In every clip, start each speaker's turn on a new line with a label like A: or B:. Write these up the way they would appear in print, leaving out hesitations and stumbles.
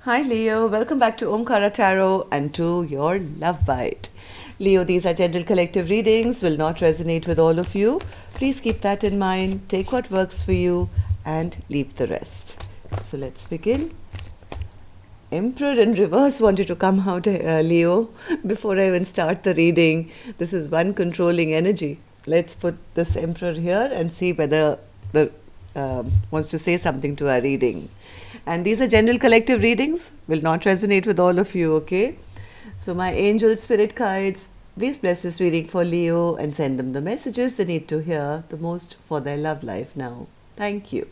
A: Hi Leo, welcome back to Omkara Tarot and to your Love Bite. Leo, these are general collective readings, will not resonate with all of you. Please keep that in mind, take what works for you and leave the rest. So let's begin. Emperor in reverse wanted to come out, Leo, before I even start the reading. This is one controlling energy. Let's put this Emperor here and see whether the wants to say something to our reading. And these are general collective readings, will not resonate with all of you, okay? So my angel spirit guides, please bless this reading for Leo and send them the messages they need to hear the most for their love life now. Thank you.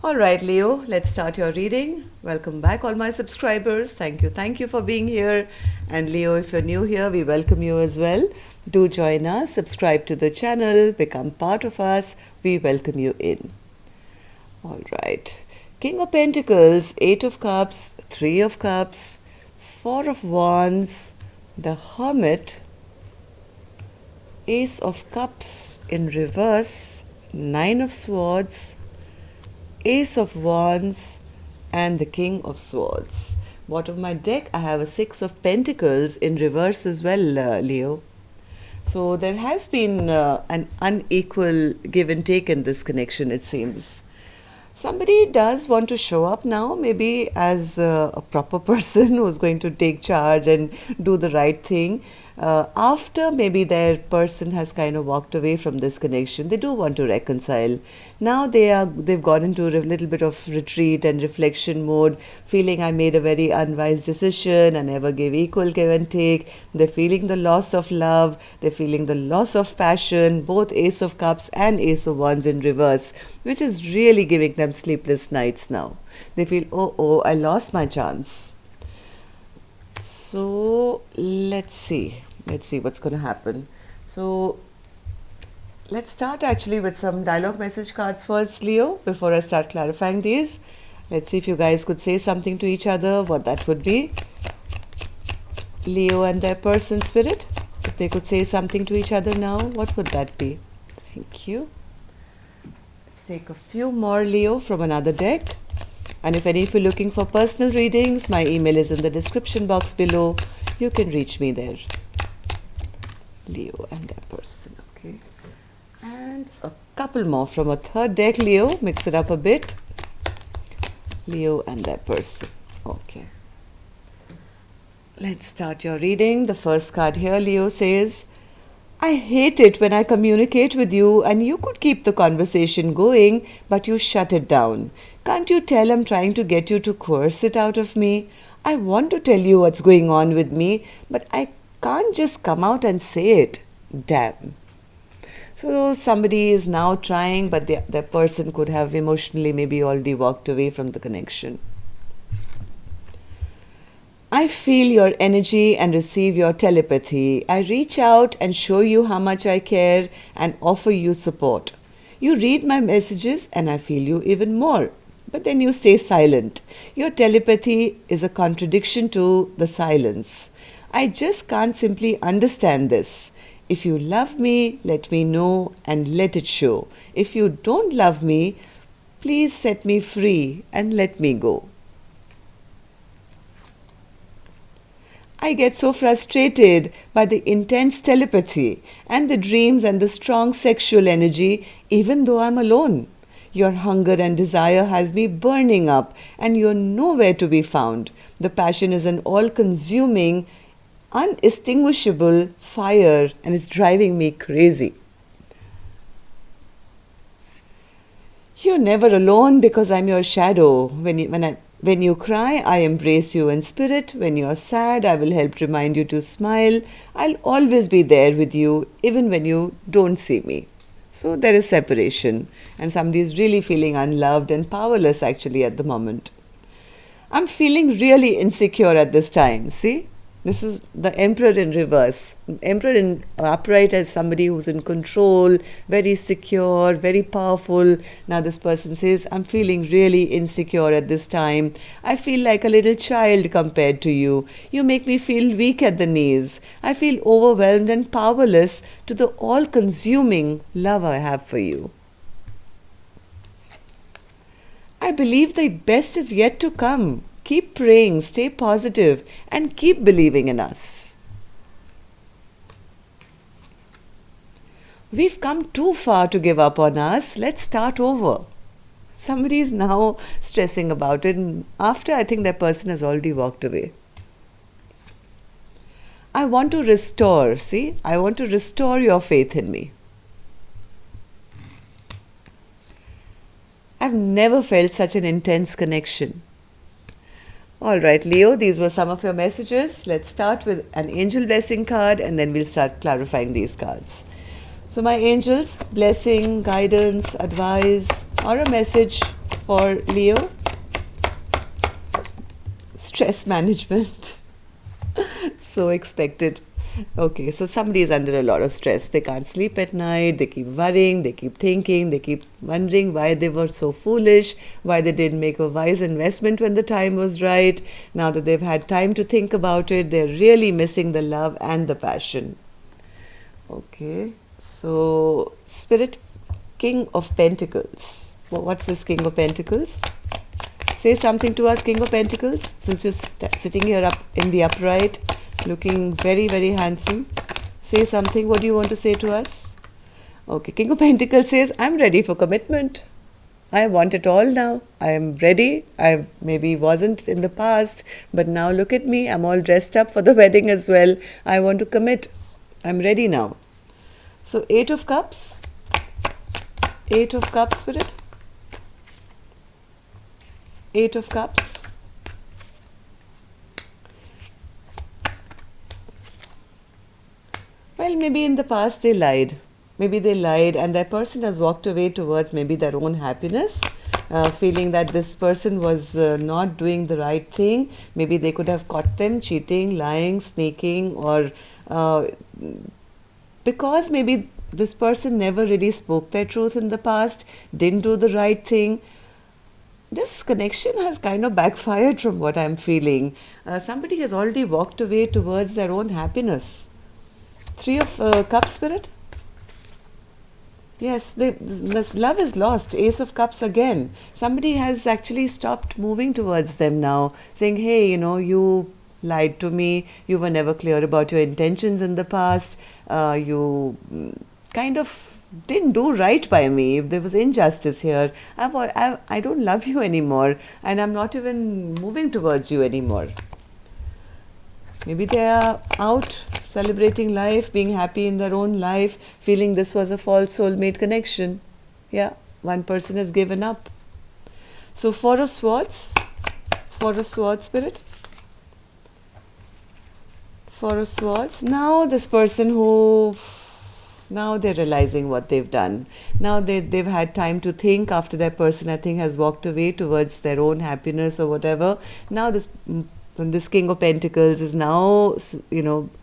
A: All right, Leo, let's start your reading. Welcome back, all my subscribers. Thank you. Thank you for being here. And Leo, if you're new here, we welcome you as well. Do join us, subscribe to the channel, become part of us. We welcome you in. All right. King of Pentacles, 8 of Cups, 3 of Cups, 4 of Wands, the Hermit, Ace of Cups in reverse, 9 of Swords, Ace of Wands, and the King of Swords. Bottom of my deck, I have a 6 of Pentacles in reverse as well, Leo. So there has been an unequal give and take in this connection, it seems. Somebody does want to show up now, maybe as a proper person who's going to take charge and do the right thing. After maybe their person has kind of walked away from this connection, they do want to reconcile. Now they've gone into a little bit of retreat and reflection mode, feeling I made a very unwise decision, I never gave equal give and take. They're feeling the loss of love, they're feeling the loss of passion, both Ace of Cups and Ace of Wands in reverse, which is really giving them sleepless nights now. They feel, oh, I lost my chance. So let's see what's going to happen. So let's start actually with some dialogue message cards first, Leo, before I start clarifying these. Let's see if you guys could say something to each other, what that would be. Leo and their person spirit, if they could say something to each other now, what would that be? Thank you. Let's take a few more, Leo, from another deck. And if any of you are looking for personal readings, my email is in the description box below. You can reach me there. Leo and their person, okay. And a couple more from a third deck, Leo. Mix it up a bit. Leo and their person, okay. Let's start your reading. The first card here, Leo, says, I hate it when I communicate with you and you could keep the conversation going, but you shut it down. Can't you tell I'm trying to get you to coerce it out of me? I want to tell you what's going on with me, but I can't just come out and say it. Damn. So somebody is now trying, but the person could have emotionally maybe already walked away from the connection. I feel your energy and receive your telepathy. I reach out and show you how much I care and offer you support. You read my messages and I feel you even more. But then you stay silent. Your telepathy is a contradiction to the silence. I just can't simply understand this. If you love me, let me know and let it show. If you don't love me, please set me free and let me go. I get so frustrated by the intense telepathy and the dreams and the strong sexual energy even though I'm alone. Your hunger and desire has me burning up and you're nowhere to be found. The passion is an all-consuming, unextinguishable fire and it's driving me crazy. You're never alone because I'm your shadow. When you cry, I embrace you in spirit. When you're sad, I will help remind you to smile. I'll always be there with you, even when you don't see me. So there is separation, and somebody is really feeling unloved and powerless actually at the moment. I'm feeling really insecure at this time, see? This is the Emperor in reverse. Emperor in upright as somebody who's in control, very secure, very powerful. Now this person says, I'm feeling really insecure at this time. I feel like a little child compared to you. You make me feel weak at the knees. I feel overwhelmed and powerless to the all-consuming love I have for you. I believe the best is yet to come. Keep praying, stay positive, and keep believing in us. We've come too far to give up on us. Let's start over. Somebody is now stressing about it, and after I think that person has already walked away. I want to restore, see? I want to restore your faith in me. I've never felt such an intense connection. All right, Leo, these were some of your messages. Let's start with an angel blessing card and then we'll start clarifying these cards. So my angels, blessing, guidance, advice, or a message for Leo. Stress management. So expected. Okay, so somebody is under a lot of stress. They can't sleep at night, they keep worrying, they keep thinking, they keep wondering why they were so foolish, why they didn't make a wise investment when the time was right. Now that they've had time to think about it, they're really missing the love and the passion. Okay, so Spirit, King of Pentacles. What's this King of Pentacles? Say something to us, King of Pentacles, since you're sitting here up in the upright, looking very, very handsome. Say something. What do you want to say to us? Okay, King of Pentacles says, I'm ready for commitment. I want it all now. I am ready. I maybe wasn't in the past, but now look at me. I'm all dressed up for the wedding as well. I want to commit. I'm ready now. So, Eight of Cups. Eight of Cups, Spirit. Eight of Cups. Well, maybe in the past they lied. Maybe they lied and that person has walked away towards maybe their own happiness, feeling that this person was not doing the right thing. Maybe they could have caught them cheating, lying, sneaking, or because maybe this person never really spoke their truth in the past, didn't do the right thing. This connection has kind of backfired from what I'm feeling. Somebody has already walked away towards their own happiness. Three of Cups, Spirit. Yes, this love is lost. Ace of Cups again. Somebody has actually stopped moving towards them now, saying, hey, you lied to me. You were never clear about your intentions in the past. You kind of didn't do right by me. There was injustice here. I don't love you anymore, and I'm not even moving towards you anymore. Maybe they are out celebrating life, being happy in their own life, feeling this was a false soulmate connection. Yeah, one person has given up. So Four of Swords, Spirit. Four of Swords. Now this person now they're realizing what they've done. Now they've had time to think after that person, I think, has walked away towards their own happiness or whatever. Now this King of Pentacles is now,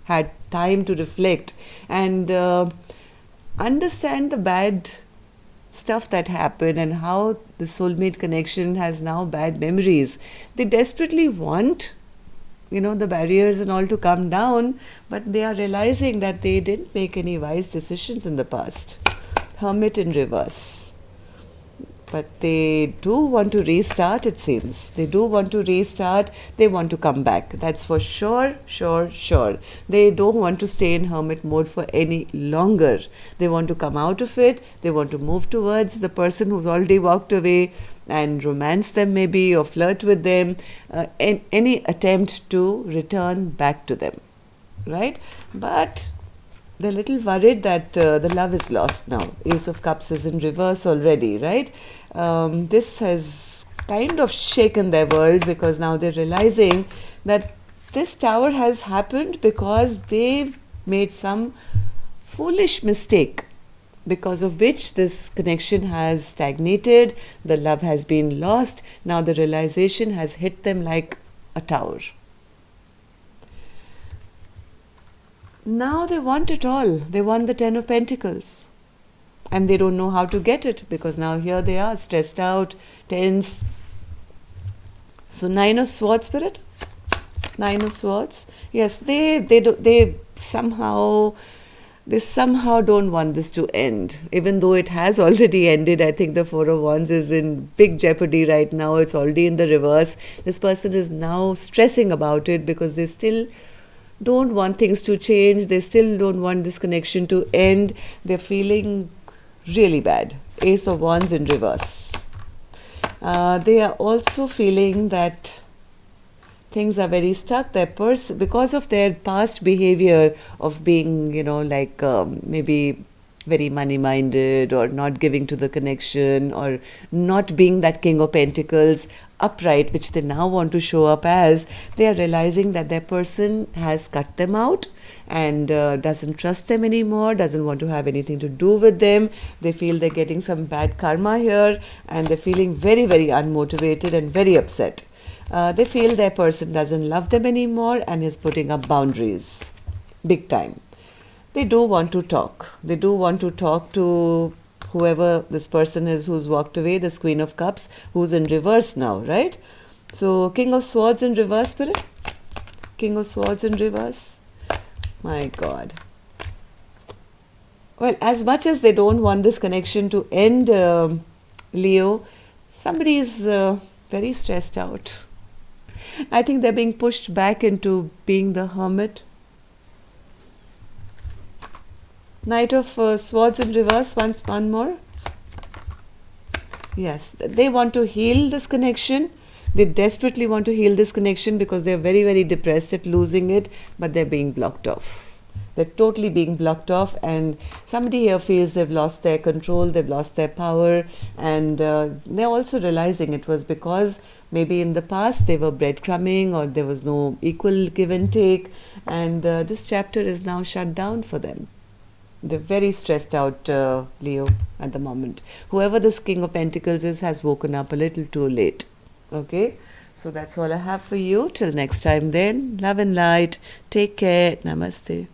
A: had time to reflect and understand the bad stuff that happened and how the soulmate connection has now bad memories. They desperately want the barriers and all to come down, but they are realizing that they didn't make any wise decisions in the past. Hermit in reverse. But they do want to restart, it seems. They do want to restart. They want to come back. That's for sure. They don't want to stay in hermit mode for any longer. They want to come out of it. They want to move towards the person who's already walked away and romance them maybe, or flirt with them, any attempt to return back to them, right? But they're a little worried that the love is lost now. Ace of Cups is in reverse already, right? This has kind of shaken their world because now they're realizing that this tower has happened because they've made some foolish mistake, because of which this connection has stagnated, the love has been lost. Now the realization has hit them like a tower. Now they want it all. They want the Ten of Pentacles. And they don't know how to get it because now here they are, stressed out, tense. So Nine of Swords, Spirit. Nine of Swords. Yes, they somehow They somehow don't want this to end. Even though it has already ended, I think the Four of Wands is in big jeopardy right now. It's already in the reverse. This person is now stressing about it because they still don't want things to change. They still don't want this connection to end. They're feeling really bad. Ace of Wands in reverse. They are also feeling that things are very stuck. Because of their past behavior of being, maybe very money minded or not giving to the connection or not being that King of Pentacles upright, which they now want to show up as, they are realizing that their person has cut them out and doesn't trust them anymore, doesn't want to have anything to do with them. They feel they're getting some bad karma here and they're feeling very, very unmotivated and very upset. They feel their person doesn't love them anymore and is putting up boundaries big time. They do want to talk. They do want to talk to whoever this person is who's walked away, this Queen of Cups, who's in reverse now, right? So King of Swords in reverse, Spirit. King of Swords in reverse. My God. Well, as much as they don't want this connection to end, Leo, somebody is very stressed out. I think they're being pushed back into being the hermit. Knight of Swords in reverse, one more. Yes, they want to heal this connection. They desperately want to heal this connection because they're very, very depressed at losing it, but they're being blocked off. They're totally being blocked off, and somebody here feels they've lost their control, they've lost their power, and they're also realizing it was because maybe in the past they were breadcrumbing or there was no equal give and take, and this chapter is now shut down for them. They're very stressed out, Leo, at the moment. Whoever this King of Pentacles is has woken up a little too late. Okay? So that's all I have for you. Till next time then. Love and light. Take care. Namaste.